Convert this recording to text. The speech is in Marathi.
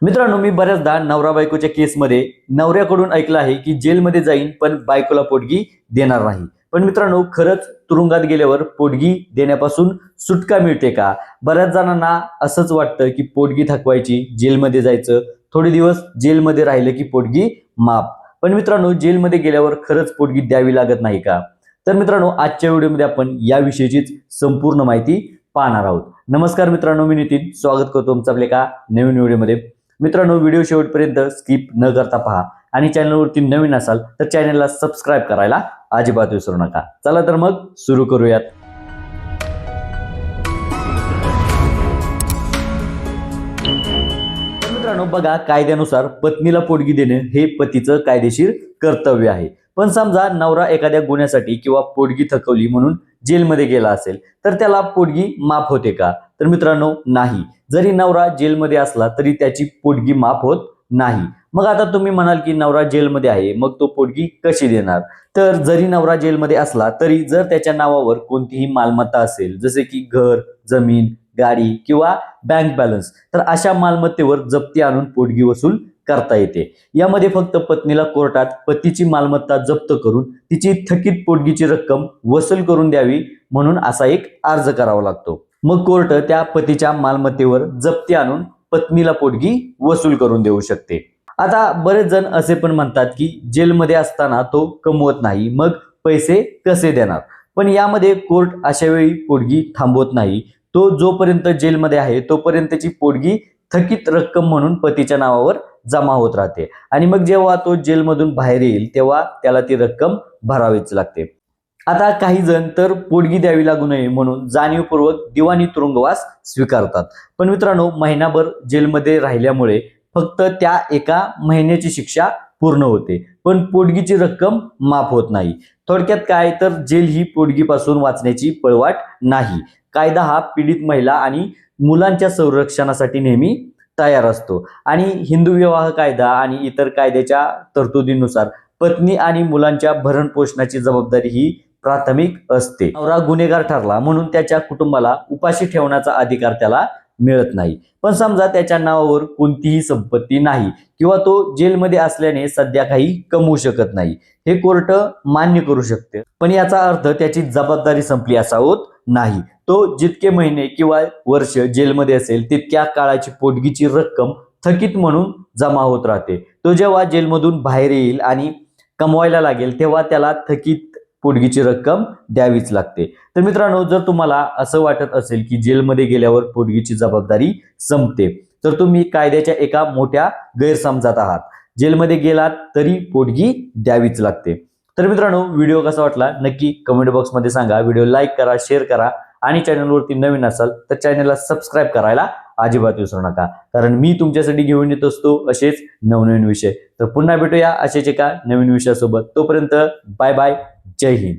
मित्रांनो, मी बऱ्याचदा नवरा बायकोच्या केसमध्ये नवऱ्याकडून ऐकलं आहे की जेलमध्ये जाईन पण बायकोला पोटगी देणार नाही. पण मित्रांनो, खरंच तुरुंगात गेल्यावर पोटगी देण्यापासून सुटका मिळते का? बऱ्याच जणांना असंच वाटतं की पोटगी थकवायची, जेलमध्ये जायचं, थोडे दिवस जेलमध्ये राहिलं की पोटगी माफ. पण मित्रांनो, जेलमध्ये गेल्यावर खरंच पोटगी द्यावी लागत नाही का? तर मित्रांनो, आजच्या व्हिडिओमध्ये आपण याविषयीचीच संपूर्ण माहिती पाहणार आहोत. नमस्कार मित्रांनो, मी नितीन स्वागत करतो तुमचं आपल्या एका नवीन व्हिडिओमध्ये. मित्रांनो, व्हिडिओ शेवटपर्यंत स्किप न करता पहा आणि चॅनलवरती नवीन असाल तर चॅनलला सबस्क्राईब करायला अजिबात विसरू नका. चला तर मग सुरू करूयात. मित्रांनो बघा, कायद्यानुसार पत्नीला पोटगी देणे हे पतीचं कायदेशीर कर्तव्य आहे. पण समजा नवरा एखाद्या गुन्ह्यासाठी किंवा पोटगी थकवली म्हणून जेलमध्ये गेला असेल तर त्याला पोटगी माफ होते का? तर मित्रांनो, नाही. जरी नवरा जेलमध्ये असला तरी त्याची पोटगी माफ होत नाही. मग आता तुम्ही म्हणाल की नवरा जेलमध्ये आहे, मग तो पोटगी कशी देणार? तर जरी नवरा जेलमध्ये असला तरी जर त्याच्या नावावर कोणतीही मालमत्ता असेल, जसे की घर, जमीन, गाडी किंवा बँक बॅलन्स, तर अशा मालमत्तेवर जप्ती आणून पोटगी वसूल करता येते. यामध्ये फक्त पत्नीला कोर्टात पतीची मालमत्ता जप्त करून तिची थकीत पोटगीची रक्कम वसूल करून द्यावी म्हणून असा एक अर्ज करावा लागतो. मग कोर्ट त्या पतीच्या मालमत्तेवर जप्ती आणून पत्नीला पोटगी वसूल करून देऊ शकते. आता बरेच जण असे पण म्हणतात की जेलमध्ये असताना तो कमवत नाही, मग पैसे कसे देणार? पण यामध्ये कोर्ट अशा वेळी पोटगी थांबवत नाही. तो जोपर्यंत जेलमध्ये आहे तोपर्यंतची पोटगी थकीत रक्कम म्हणून पतीच्या नावावर जमा होत राहते आणि मग जेव्हा तो जेलमधून बाहेर येईल तेव्हा त्याला ती रक्कम भरावीच लागते. आता काही जण तर पोटगी द्यावी लागू नये म्हणून जाणीवपूर्वक दिवाणी तुरुंगवास स्वीकारतात. पण मित्रांनो, महिनाभर जेलमध्ये राहिल्यामुळे फक्त त्या एका महिन्याची शिक्षा पूर्ण होते, पण पोटगीची रक्कम माफ होत नाही. थोडक्यात काय, तर जेल ही पोटगीपासून वाचण्याची पळवाट नाही. कायदा हा पीडित महिला आणि मुलांच्या संरक्षणासाठी नेहमी तयार असतो आणि हिंदू विवाह कायदा आणि इतर कायद्याच्या तरतुदीनुसार पत्नी आणि मुलांच्या भरण पोषणाची जबाबदारी ही प्राथमिक असते. नवरा गुन्हेगार ठरला म्हणून त्याच्या कुटुंबाला उपाशी ठेवण्याचा अधिकार त्याला मिळत नाही. पण समजा त्याच्या नावावर कोणतीही संपत्ती नाही किंवा तो जेलमध्ये असल्याने सध्या काही कमवू शकत नाही, हे कोर्ट मान्य करू शकते. पण याचा अर्थ त्याची जबाबदारी संपली असा होत नाही. तो जितके महिने किंवा वर्ष जेलमध्ये असेल तितक्या काळाची पोटगीची रक्कम थकीत म्हणून जमा होत राहते. तो जेव्हा जेलमधून बाहेर येईल आणि कमवायला लागेल तेव्हा त्याला थकीत पोटगीची रक्कम द्यावीच लागते. तर मित्रांनो, जर तुम्हाला असं वाटत असेल की जेलमध्ये गेल्यावर पोटगीची जबाबदारी संपते तर तुम्ही कायद्याच्या एका मोठ्या गैरसमजात आहात. जेलमध्ये गेलात तरी पोटगी द्यावीच लागते. तर मित्रांनो, व्हिडिओ कसा वाटला नक्की कमेंट बॉक्समध्ये सांगा. व्हिडिओ लाईक करा, शेअर करा आणि चॅनलवरती नवीन असाल तर चॅनलला सबस्क्राईब करायला अजिबात विसरू नका, कारण मी तुमच्यासाठी घेऊन येत असतो असेच नवनवीन विषय. तर पुन्हा भेटूया असेच एका नवीन विषयासोबत. तोपर्यंत बाय बाय. जय हिंद.